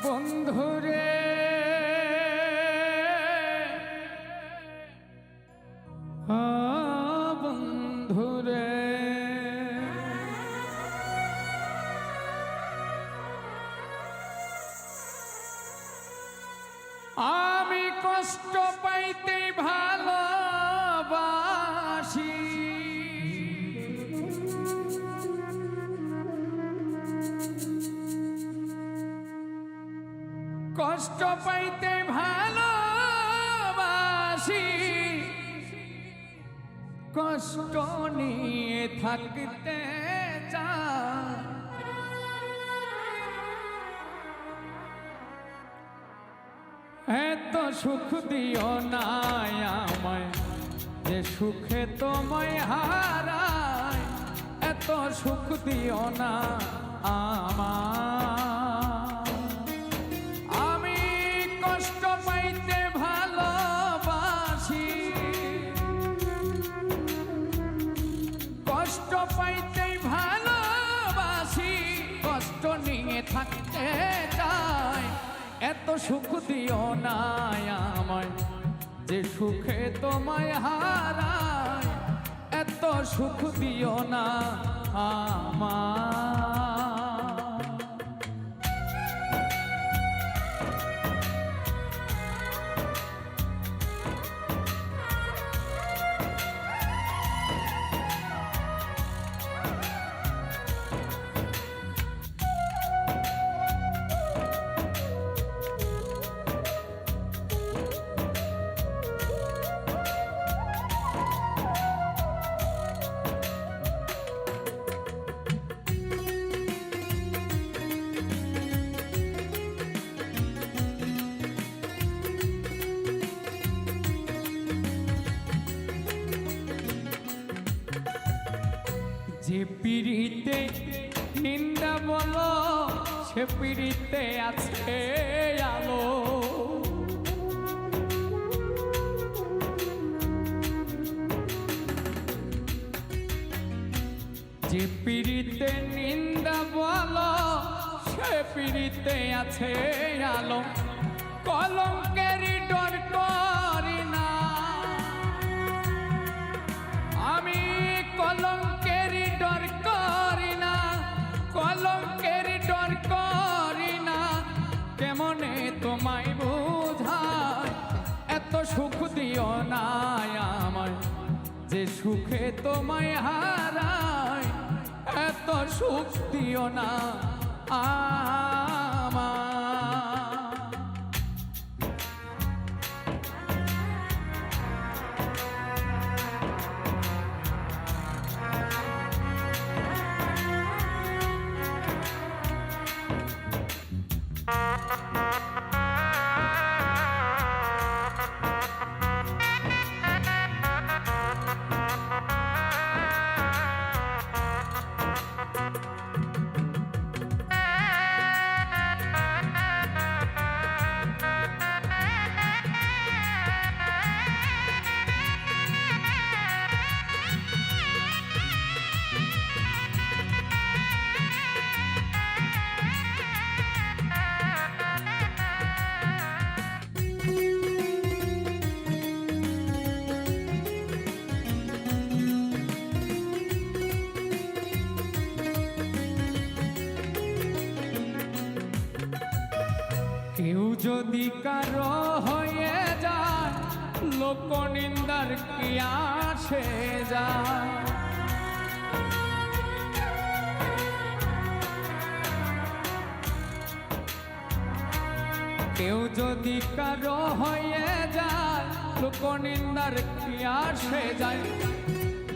বন্ধুরে বন্ধুরে আমি কষ্ট পাইতে ভালোবাসি, কষ্ট পাইতে ভালোবাসি, কষ্ট নিয়ে থাকতে চাই। এত সুখ দিও না আমায় যে সুখে তোমায় হারায়, এত সুখ দিও না আমায়। আমি কষ্ট পাইতে ভালোবাসি, কষ্ট পাইতে ভালোবাসি, কষ্ট নিয়ে থাকতে চাই। এত সুখ দিও না আমায় যে সুখে তোমায় হারায়, এত সুখ দিও না আমায়। যে পিড়িতে নিন্দা বলো সে পিড়িতে আছে আলো, যে পিড়িতে নিন্দা বলো সে পিড়িতে আছে আলো। কলঙ্কেরই ডর করি না আমি, কলঙ্কেরই ডর করি না, কলঙ্কেরই ডর করি না। কেমনে তোমায় বুঝায় এত সুখ দিও না আমায় যে সুখে তোমায় হারায়, এত সুখ দিও না আমায়। কেউ যদি কারো হয়ে যায় লোক নিন্দার কি আসে যায়, কেউ যদি কারো হয়ে যায় লোক নিন্দার কি আসে যায়।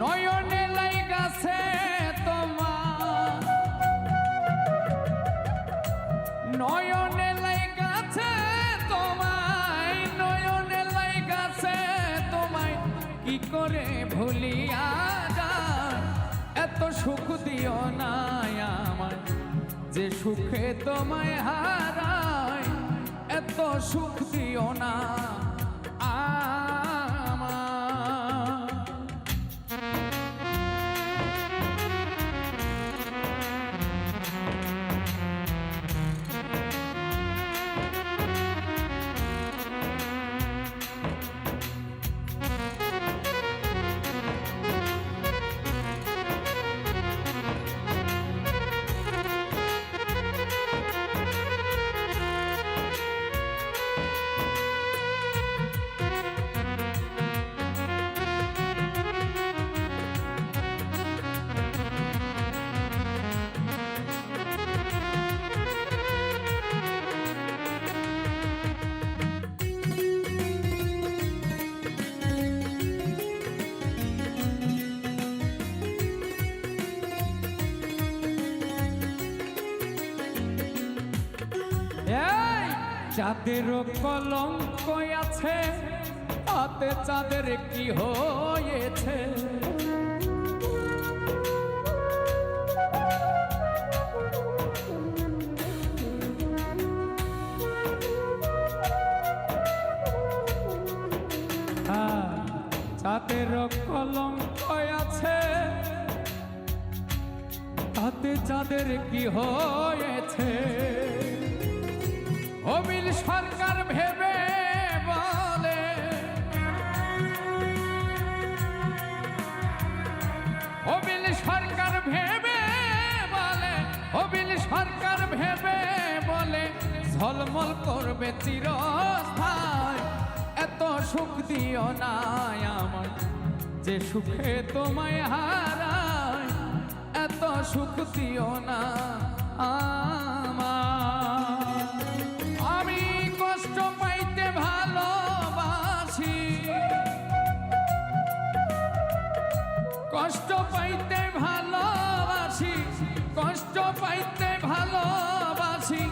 নয়নে লাইগাছে তোমার, নয়নে লাইগাছে তোমায়, নয়নে লাইগাছে তোমায়, কি করে ভুলিয়া যায়। এত সুখ দিও না আমায় যে সুখে তোমায় হারায়, এত সুখ দিও না আমায়। চাঁদেরও কলঙ্ক আছে, তাতে চাঁদের কি হয়েছে? চাঁদেরও কলঙ্ক আছে, তাতে চাঁদের কি হয়েছে? অবিল সরকার ভেবে বলে, অবিল সরকার ভেবে বলে, অবিল সরকার ভেবে বলে ঝলমল করবে চিরস্থায়। এত সুখ দিও না আমায় যে সুখে তোমায় হারায়, এত সুখ দিও না আমায়। আমি কষ্ট পাইতে ভালোবাসি, কষ্ট পাইতে ভালোবাসি, কষ্ট পাইতে ভালোবাসি,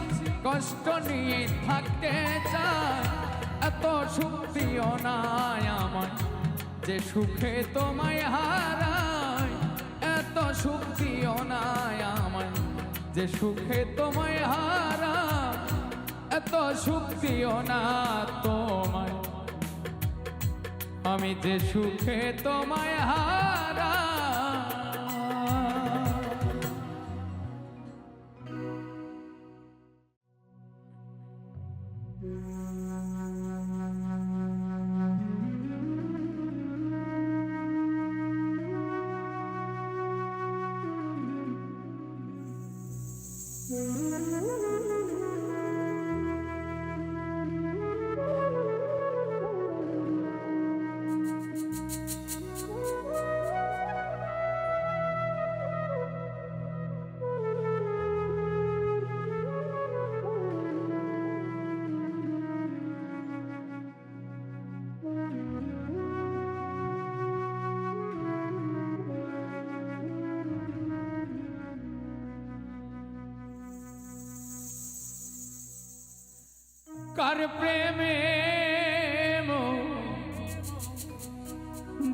কষ্ট নিয়ে থাকতে চাই। এত সুখ দিও না আমায় যে সুখে তোমায় হারায়, এত সুখ দিও না আমায় যে সুখে তোমায় হারায়, এত সুখ দিও না তোমায় আমি যে সুখে তোমায় হারাই। কার প্রেমে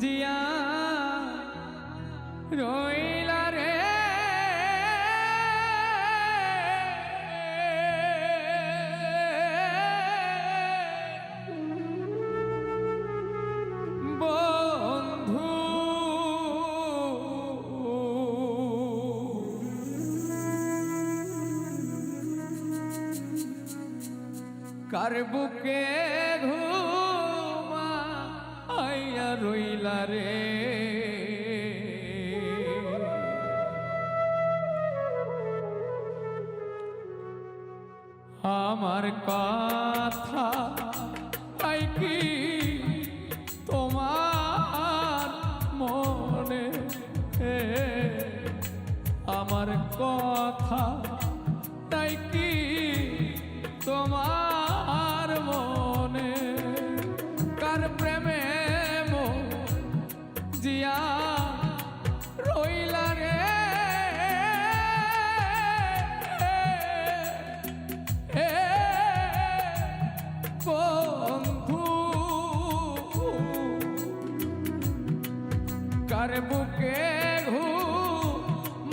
জিয়া রইলা রে, বন্ধু কার বুকে ঘুমা আইয়া রইলা রে। আমার কথা তাই কি তোমার মনে, আমার কথা তাই কি তোমার মনে? কার প্রেমে জিয়া রইলা রে, বন্ধু কার বুকে ঘুমাইয়া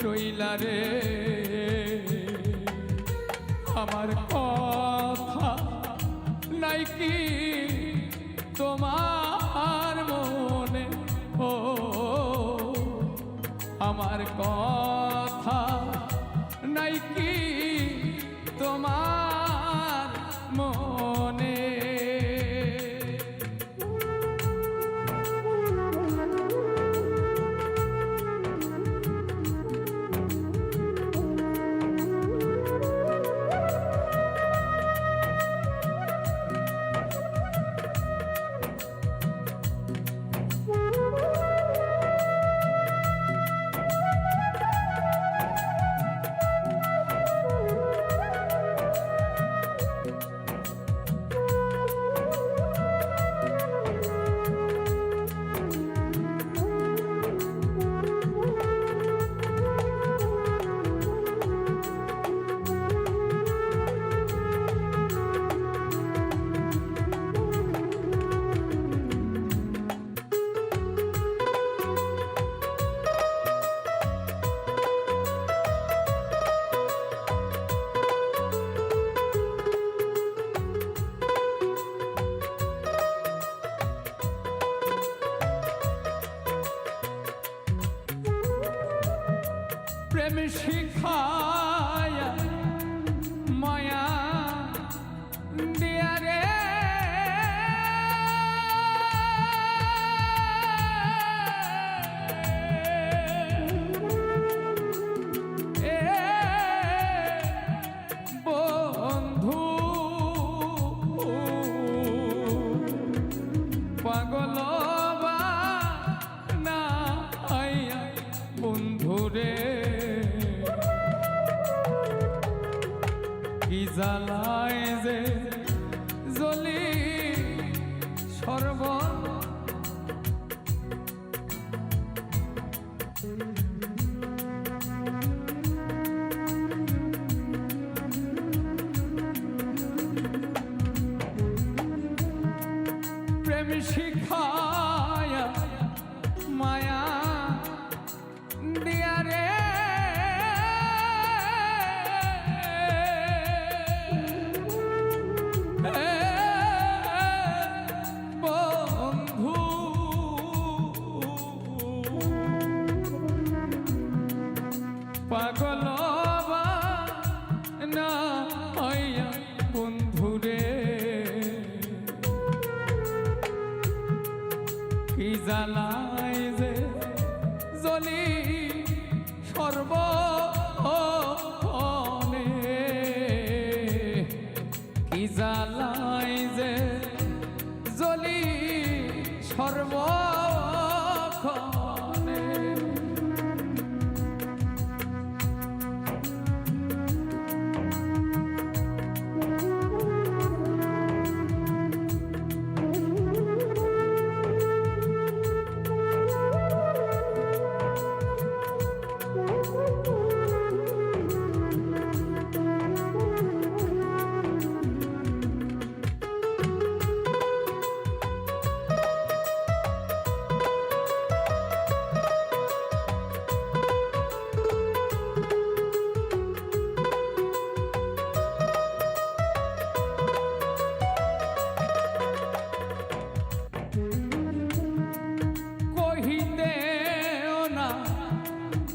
রইলা রে। আমার কথা নাই কি তোমার মনে? ও আমার কথা নাই কি তোমার মনে? প্রেম শিখায় মায়া দিয়া রে বন্ধু পাগল না বন্ধুরে কি জ্বালায় যে জ্বলি সর্ব প্রেম শিখায় মায়া দিয়া রে বন্ধু পাগল না হইয়া বন্ধুরে কি জ্বালায় যে জ্বলি সর্বক্ষণে কি জ্বালায় যে জ্বলি সর্বক্ষণে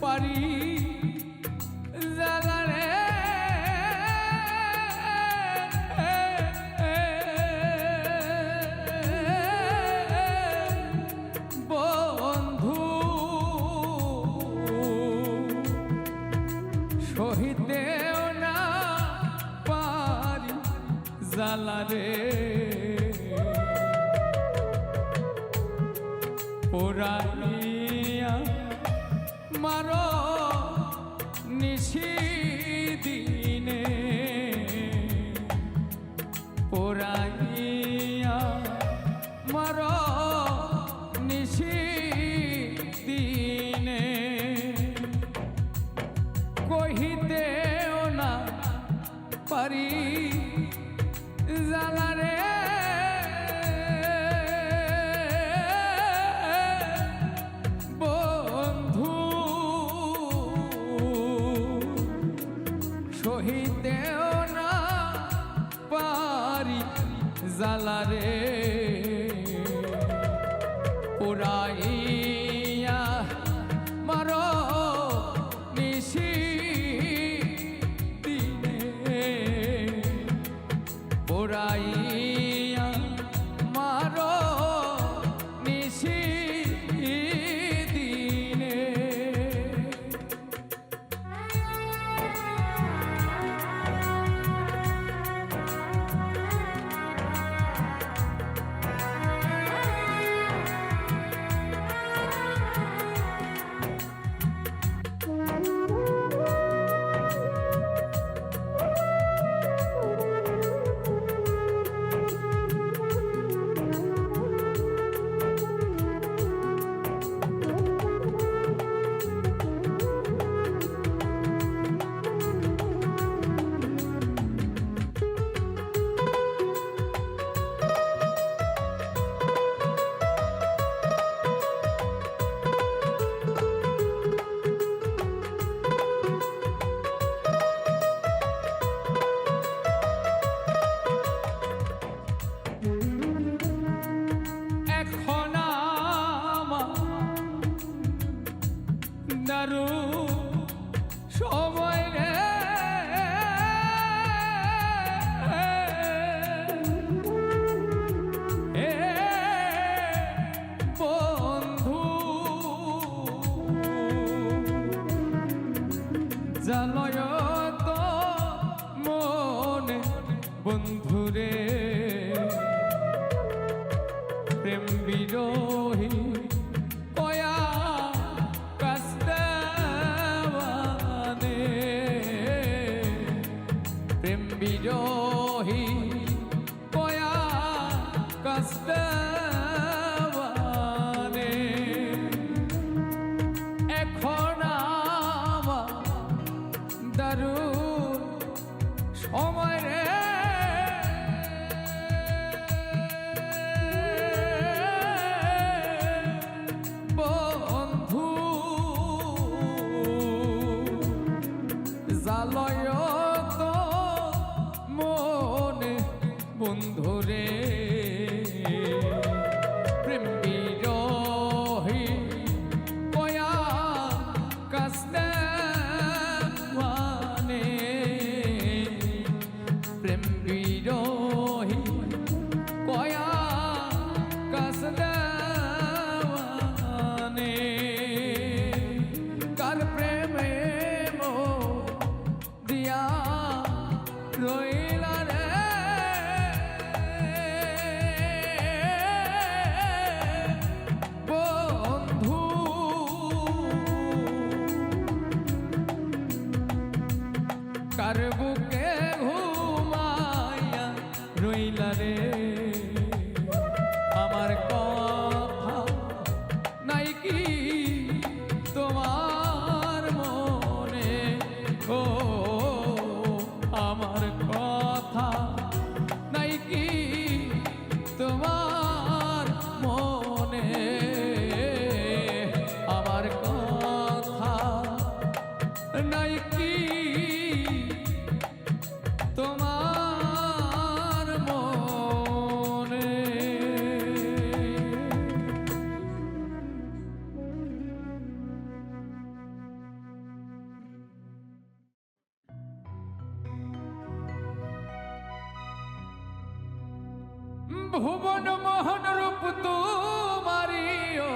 পারি জাগারে বন্ধু সহিতেও না পারি জালারে পোড়াইয়া মারো নিশি দিনে পোড়াইয়া মারো নিশি দিনে কহিতেও না পারি জালারে সহিতেও না পারি জালারে পুরাইয়া মারো নিশি দিনে পুরাইয়া মারো নিশি দিনে সময় রে বন্ধু জানয় তো মনে বন্ধুরে প্রেম বিরোহী কয়া কাস্তাবানে প্রেম বিরোহী কয়া কাস্তাবানে এখন আমার দারুণ সময় রে বন্ধু জালয় তো মনে বন্ধুরে প্রেম বিরোহী কয়া কাস্তাবানে প্রেম বিরোহী কয়া কাস্তাবানে কার প্রেমে মো দিয়া রইলা রে বন্ধু কার বুকে ঘুমাইয়া রইলা রে আমার কথা নাই কি তোমার মনে ও আমার কথা নাই কি তোমার মনে আমার কথা নাই কি তোমার মনে ভুবন মোহন রূপ তোমারিও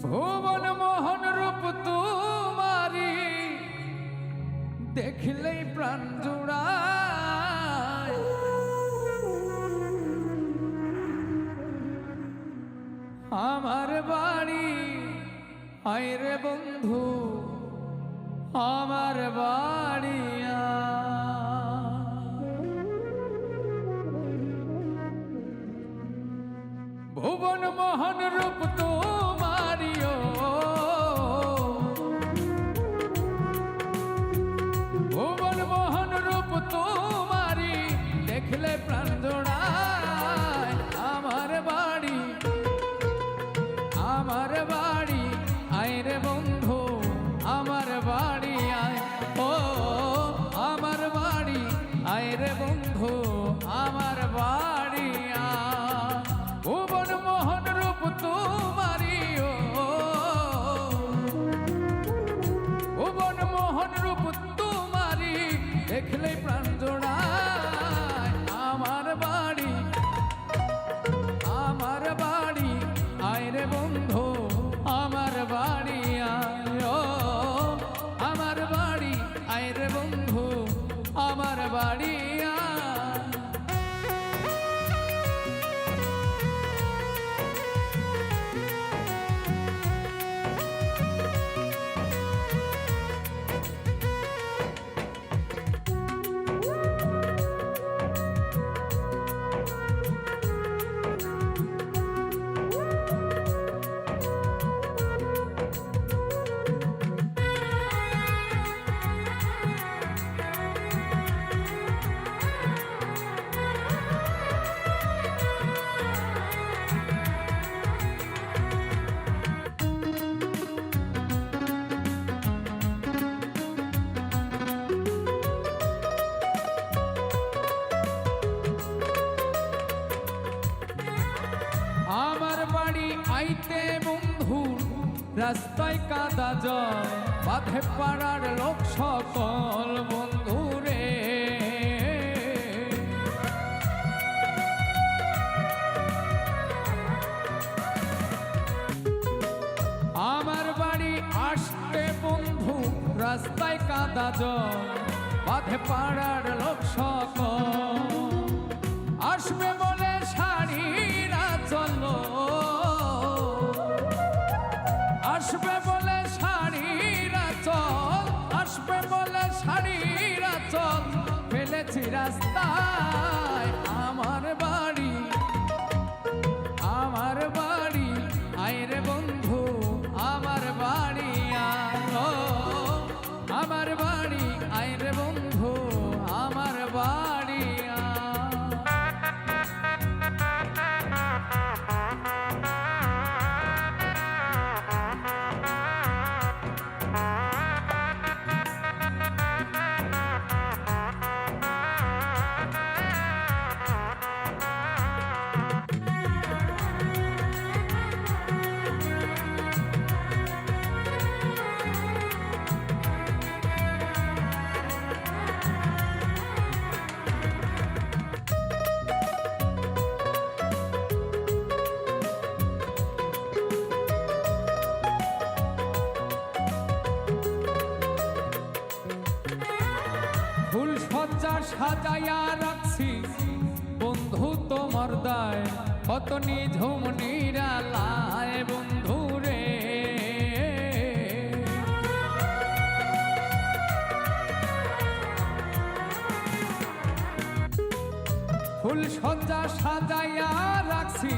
ভুবন মোহন রূপ তোমারি দেখলেই প্রাণ জুড়ায় আমার বাড়ি হায় রে বন্ধু আমার বাড়িয়া ভুবন মোহন রূপ তোমারিও ভুবন মোহন রূপ তোমারি দেখলে প্রাণ জোড়ায় আমার বাড়ি আয় রে বন্ধু আমার বাড়ি আয় ও আমার বাড়ি আয় রে বন্ধু আমার বাড়ি আয় ভুবন মোহন রূপ তোমার আইতে বন্ধু রাস্তায় কাদা জল বাঁধে পাড়ার লোক সকল বন্ধু রে আমার বাড়ি আসতে বন্ধু রাস্তায় কাদা জল বাঁধে পাড়ার লোক সকল আসবে বলে শাড়িরা চলো আসবে বলে শাড়িরা চল আসবে বলে শাড়িরা চল ফেলেছি রাস্তায় আমার বাড়ি আইরে বন্ধু আমার বাড়ি আয় ও, আমার বাড়ি আইরে বন্ধু আমার বাড়ি আয়। ফুল সজ্জা সাজাইয়া রাখছি বন্ধু তোমার দায় কত নিঝুম নিরালায় বন্ধু রে ফুল সজ্জা সাজাইয়া রাখছি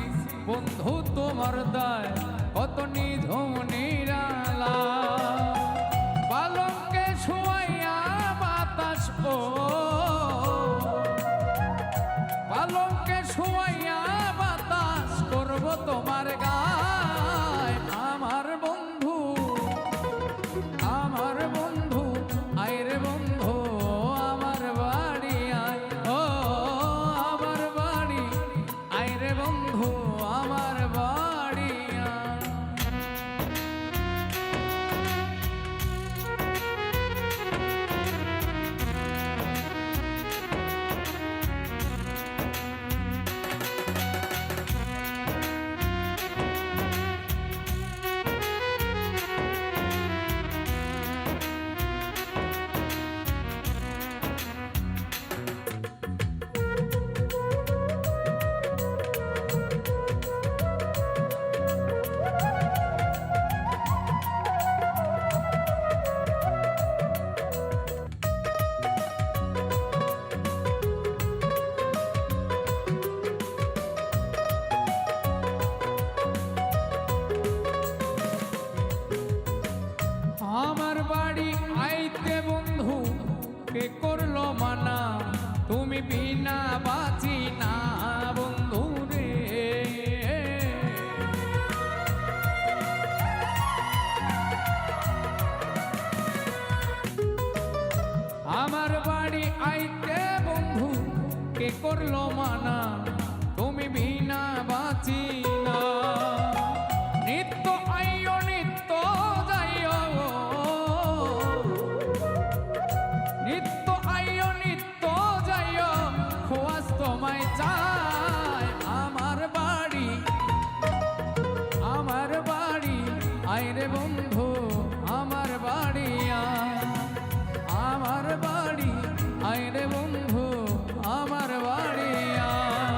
বন্ধু তোমার দায় কত নিঝুম নিরালায় পালঙ্কে শুয়াইয়া বাতাস ও পালঙ্কে শুয়াইয়া বাতাস করব তোমার গায় আমার বন্ধু আইরে বন্ধু আমার বাড়ি আয় ও আমার বাড়ি আইরে বন্ধু আমার বাড়ি আয়। আমার বাড়ি আইতে বন্ধু কে করলো মানা তুমি বিনা বাঁচি না বন্ধু রে আমার বাড়ি আইতে বন্ধু কে করলো মানা তুমি বিনা বাঁচি না নিত্য আইও নিত্য যাইও নিত্য আইও নিত্য যাইও খোয়াজ তোমায় চাই আমার বাড়ি আইরে বন্ধু আমার বাড়ি আয় আমার বাড়ি আইরে বন্ধু আমার বাড়ি আয়।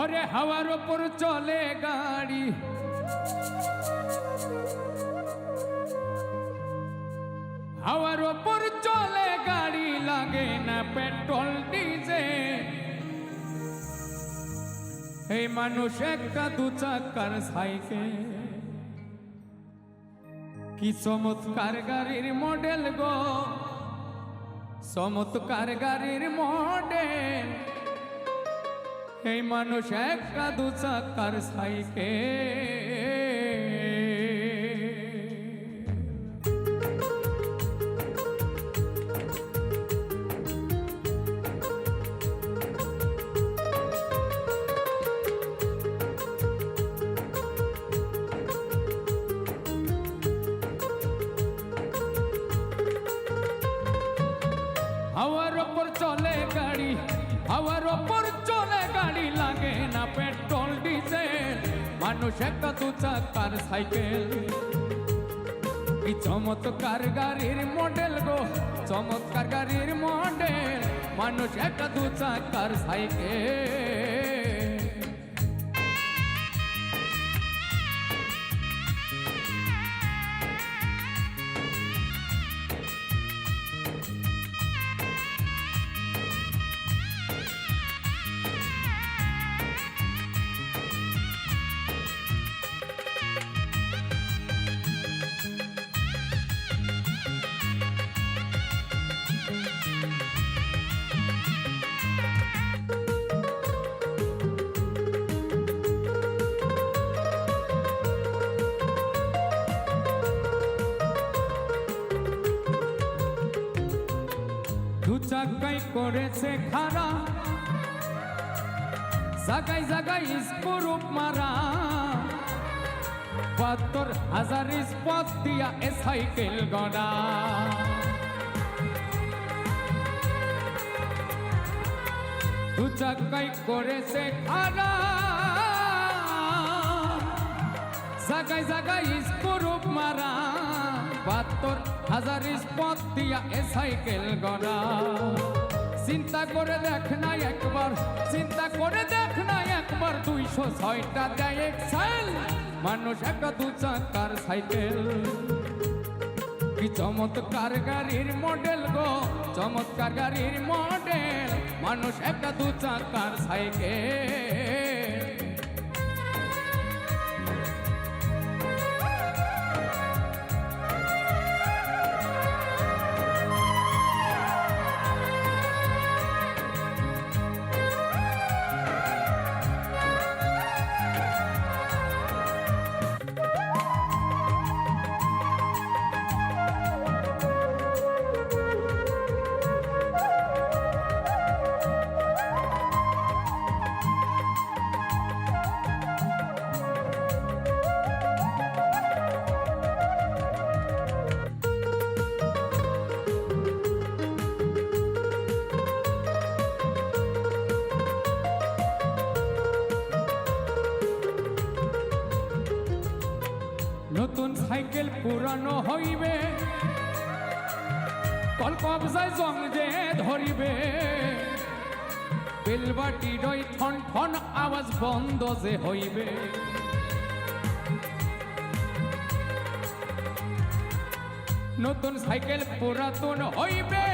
ওরে হাওয়ার ওপর চলে গাড়ি, হাওয়ার ওপর চলে গাড়ি, লাগে না পেট্রোল ডিজেল। এই মানুষ একটা দু চাকার সাইকেল, কি চমৎকার গাড়ির মডেল গো, চমৎকার গাড়ির মডেল। এই মানুষ একটা দু চাকার সাইকেল। হাওয়ার ওপর চলে গাড়ি, হাওয়ার ওপর চলে গাড়ি, লাগে না পেট্রোল ডিজেল। মানুষ একটা দু চাকার সাইকেল, কি চমৎকার গাড়ির মডেল গো, চমৎকার গাড়ির মডেল। মানুষ একটা দু চাকার সাইকেল। দু চাকাই করেছে খারা, জাগাই জাগাই স্কুরুপ মারা, ৭২,০০০ স্পট দিয়া এ সাইকেল গড়া। দু চাকাই করেছে খারা, জাগাই জাগাই স্কুরুপ মারা, ৭২,০০০ স্পট দিয়া এ সাইকেল গড়া। চিন্তা করে দেখ না একবার, চিন্তা করে দেখ না একবার, ২০৬টা দেয় এক্সেল। মানুষ একটা দু চাকার সাইকেল, কি চমৎকার গাড়ির মডেল গো, চমৎকার গাড়ির মডেল। মানুষ একটা দু চাকার সাইকেল। নতুন সাইকেল পুরানো হইবে, কল কবজায় জং যে ধরিবে, বেলবাটি ডই ঠন ঠন আওয়াজ বন্ধ যে হইবে। নতুন সাইকেল পুরাতন হইবে,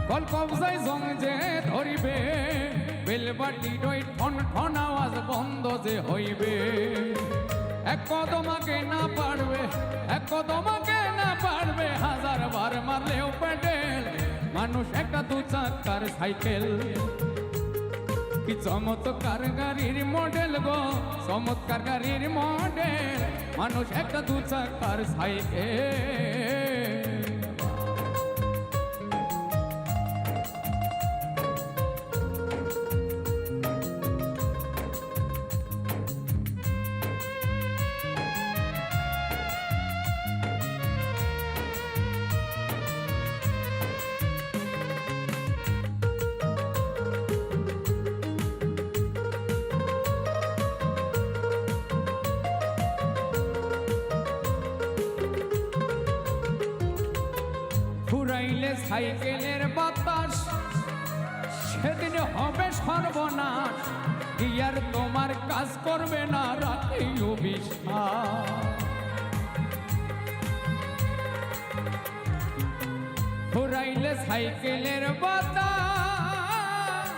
কল কবজায় জং যে ধরিবে, বেলবাটি ডই ঠন ঠন আওয়াজ বন্ধ যে হইবে। এক কদমাকে না পারবে, এক কদমাকে না পারবে, ১০০০ বার মারলেও পেডেল। মানুষ একটা দু চাকার সাইকেল, কি চমৎকার গাড়ির মডেল গো, চমৎকার গাড়ির মডেল। মানুষ একটা দু চাকার সাইকেল। ফুরাইলে সাইকেলের বাতাস, সেদিন হবে সর্বনাশ, কি আর তোমার কাজ করবে না রাখি বিশ্বাস। ফুরাইলে সাইকেলের বাতাস,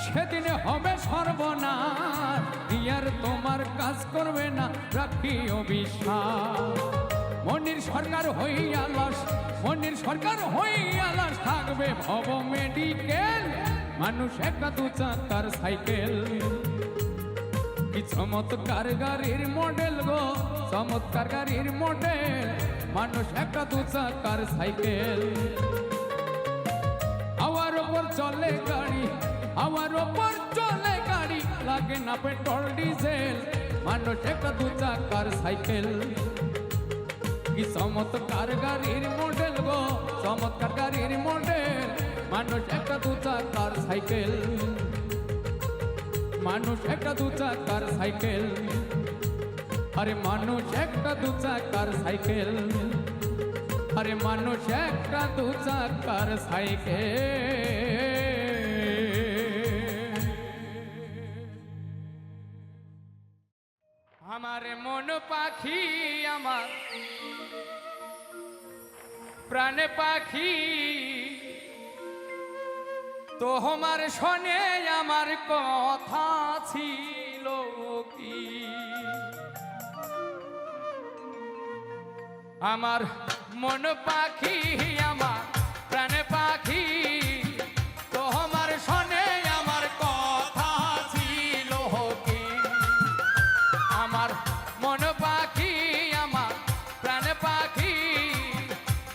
সেদিন হবে সর্বনাশ, কি আর তোমার কাজ করবে না রাখি বিশ্বাস। মনির সরকার হইয়া লাশ, মনির সরকার হইয়া লাশ থাকবে ভব মেডিকেল। মানুষ একটা দু চাকার সাইকেল, কি চমৎকার গাড়ির মডেল গো, চমৎকার গাড়ির মডেল। মানুষ একটা দু চাকার সাইকেল, হাওয়ার ওপর চলে গাড়ি, হাওয়ার ওপর চলে গাড়ি, লাগে না পেট্রোল ডিজেল। মানুষ একটা দু চাকার সাইকেল, কি চমৎকার গাড়ির মডেল গো, চমৎকার গাড়ির মডেল। মানুষ একটা দু চাকার সাইকেল, মানুষ একটা দু চাকার সাইকেল। আরে মানুষ একটা দু চাকার সাইকেল, আরে মানুষ একটা দু চাকার সাইকেল। আমার মন পাখি, আমার প্রাণ পাখি, তোমার শোনে আমার কথা ছিল কি। আমার মন পাখি, আমার প্রাণ পাখি, তোমার শোনে আমার কথা ছিল কি। আমার মন পাখি, আমার প্রাণ পাখি,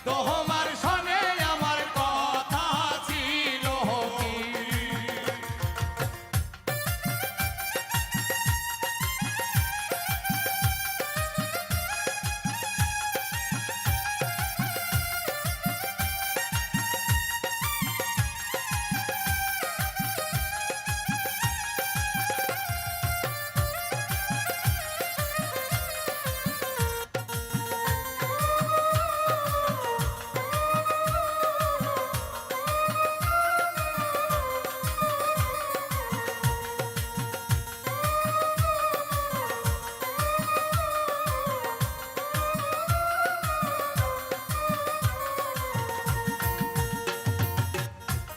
তোমার শোনে আমার কথা ছিল কি।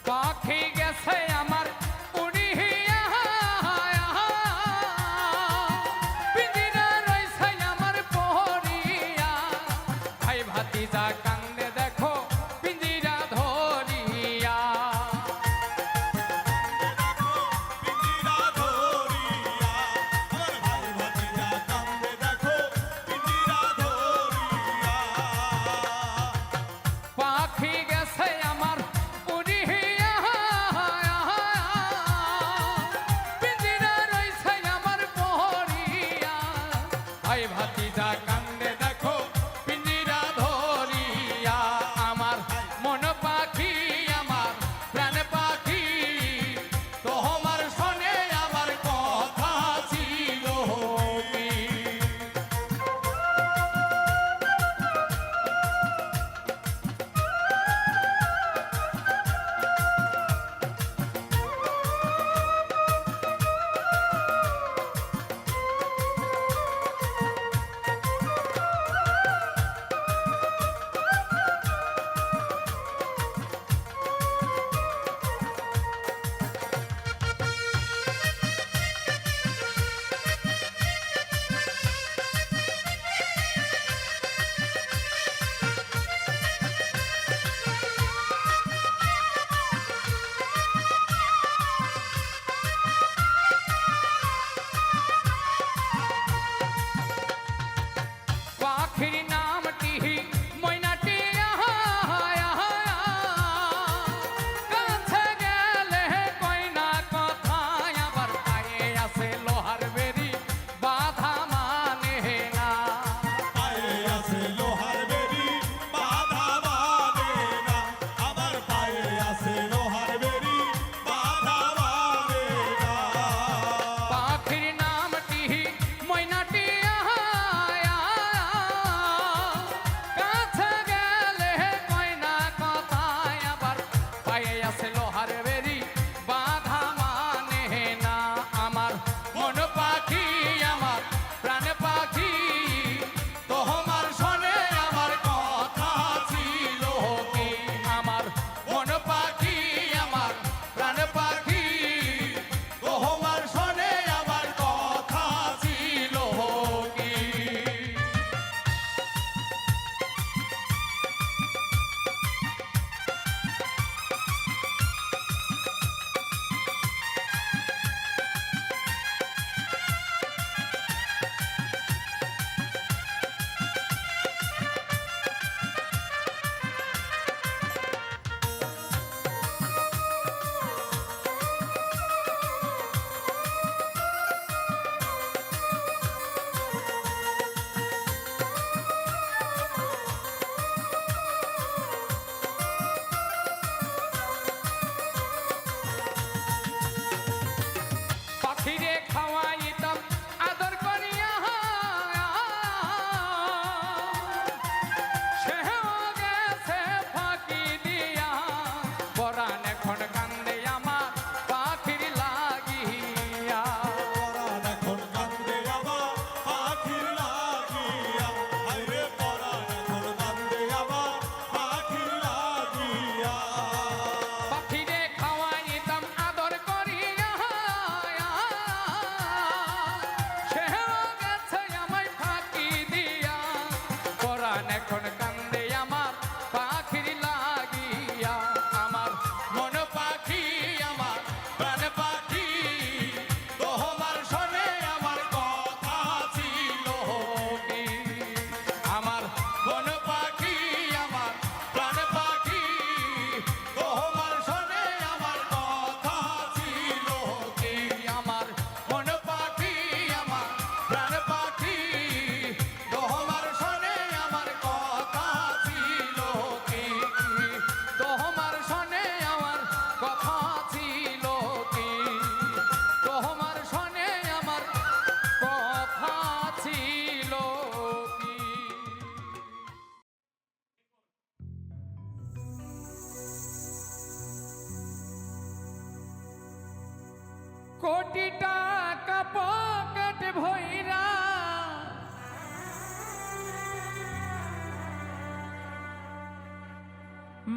পাখি গেছে আমার উড়িয়া, পিঞ্জিরা রইছে আমার পহরিয়া। ভাই ভাতিজা কান্দে দেখো পিঞ্জিরা ধরিয়া। পাখি গেছে আমার উড়িয়া, পিঞ্জিরা রইছে আমার পহরিয়া। ভাই ভাতিজা কান্দে দেখো পিঞ্জিরা ধরিয়া। আমার মন পাখি, আমার প্রাণ পাখি, তোমার শোনে আমার কথা ছিল কি।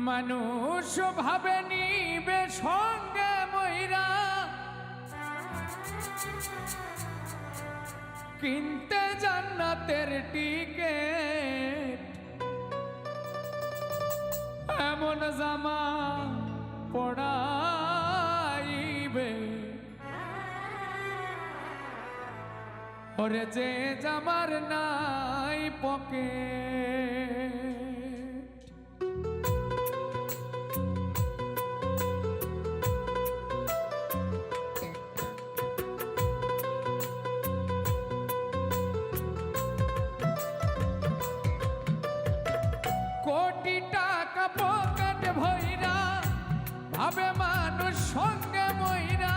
মানুষ ভাবে নিবে সঙ্গে ময়রা, কিনতে জান্নাতের টিকেট, এমন জামা পড়াইবে ওরে যে জামার নাই পকেট। কোটি টাকা পকেট ভইরা ভাবে মানুষ সঙ্গে মইরা,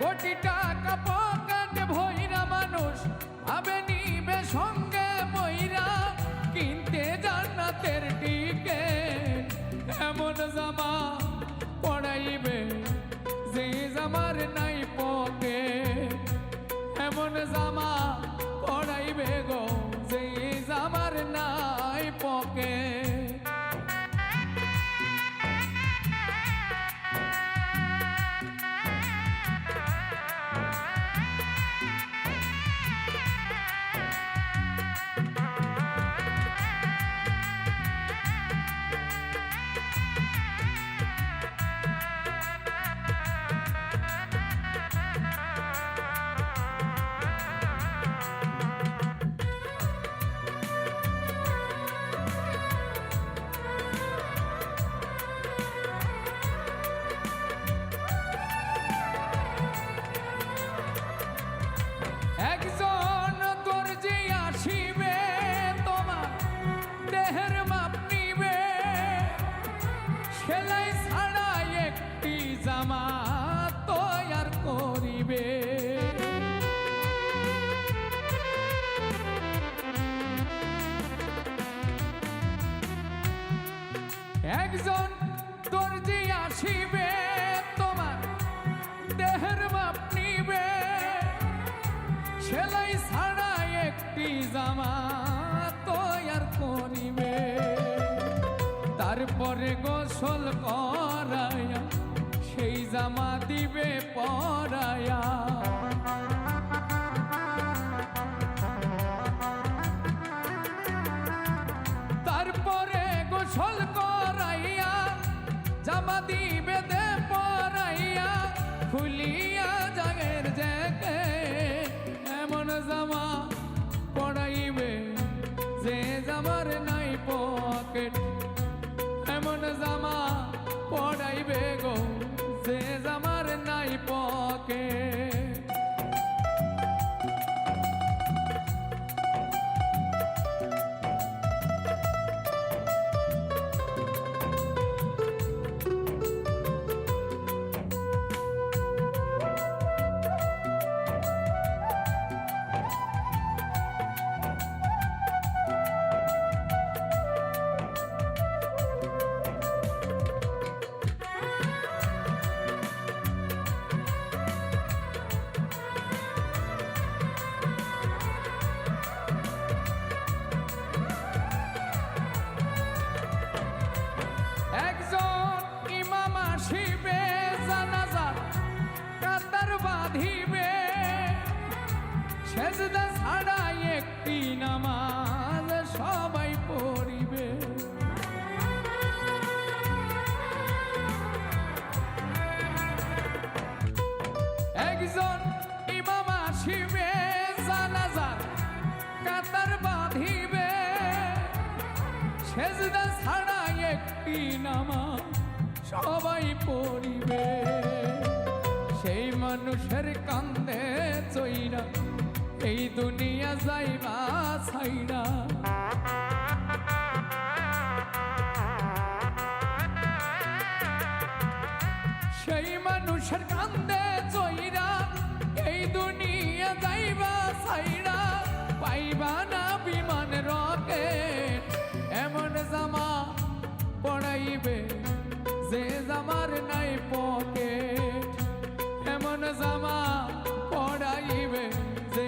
কোটি টাকা পকেট ভইরা মানুষ ভাবে নিবে সঙ্গে মইরা, কিনতে জান্নাতের টিকেট, এমন জামা পড়াইবে যে জামার নাই পকেট, এমন জামা পড়াইবে গো যে জামার নাই পকেট। একজন দর্জি আসিবে তোমার দেহের মাপ নিবে, সেলাই ছাড়া একটি জামা তৈয়ার করিবে। একজন দর্জি আসিবে তোমার দেহের মাপ নিবে, সেলাই ছাড়া একটি জামা তৈয়ার করিবে, তারপরে গোসল করায়া সেই জামা দিবে পরায়া। তারপরে গোসল করাইয়া জামা দিবে দে পরাইয়া, খুলিয়া জাগের জ্যাকেট, এমন জামা পড়াইবে যে জামার নাই পকেট, এমন জামা পড়াইবে গো যে জামার নাই পকেট। বাঁধিবে সেজদা ছাড়া একটি নামাজ সবাই পড়িবে। একজন ইমাম আসিবে জানাজার কাতার বাঁধিবে সেজদা ছাড়া একটি নামাজ সবাই পড়িবে। সেই মানুষের কান্দে চইরা এই দুনিয়া যাইবা ছাইরা, সেই মানুষের কান্দে চইরা এই দুনিয়া যাইবা ছাইরা, পাইবা না বিমান রকেট এমন জামা পড়াইবে যে জামার নাই পকেট, এমন জামা পড়াইবে যে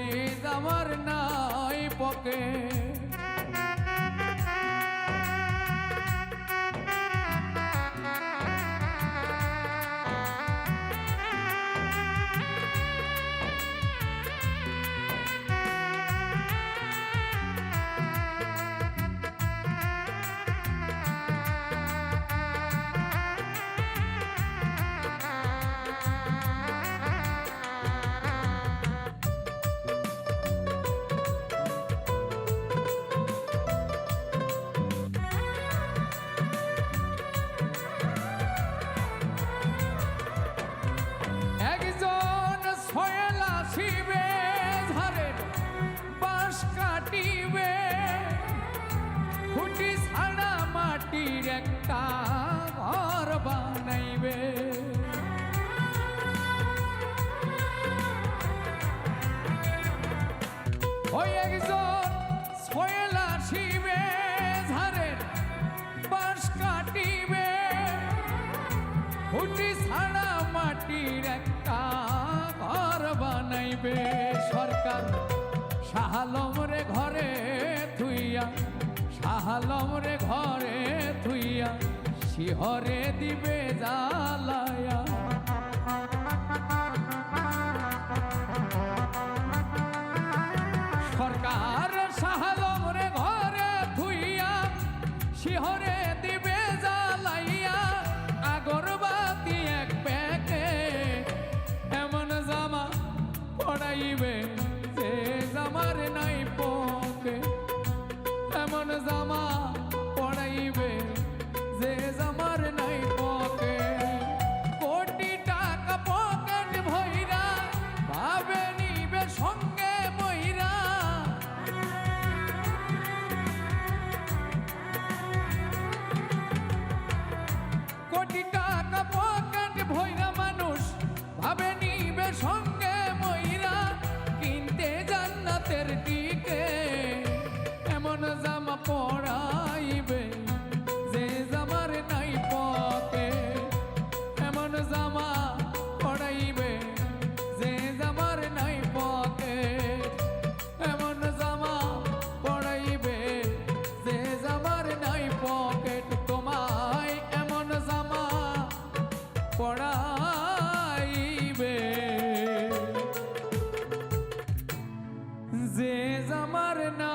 ছাড়া মাটির একটা ঘর বানাইবে সরকার শাহ আলম রে ঘরে থুইয়া শাহ আলম রে ঘরে থুইয়া শিহরে দিবে জ্বালায়া সরকার শাহ আলম রে ঘরে থুইয়া শিহরে দিবে জ্বালাইয়া আগরবাতি এক প্যাকে এমন জামা পড়াইবে যে জামার নাই পকে এমন জামা পড়াইবে যে জামার নাই পকে কোটি টাকা পকেট ভইরা ভাবে নিবে সঙ্গে বইরা কোটি টাকা পকেট ভইরা মানুষ ভাবে নিবে সঙ্গে মইরা কিনতে জান্নাতের টিকে এমন জামা পড়াইবে যে জামার নাই পকে এমন জামা পড়াইবে যে জামার নাই পকে এমন জামা পড়াইবে যে জামার নাই পকেট তোমায় এমন জামা পড়াইবে যে জামার না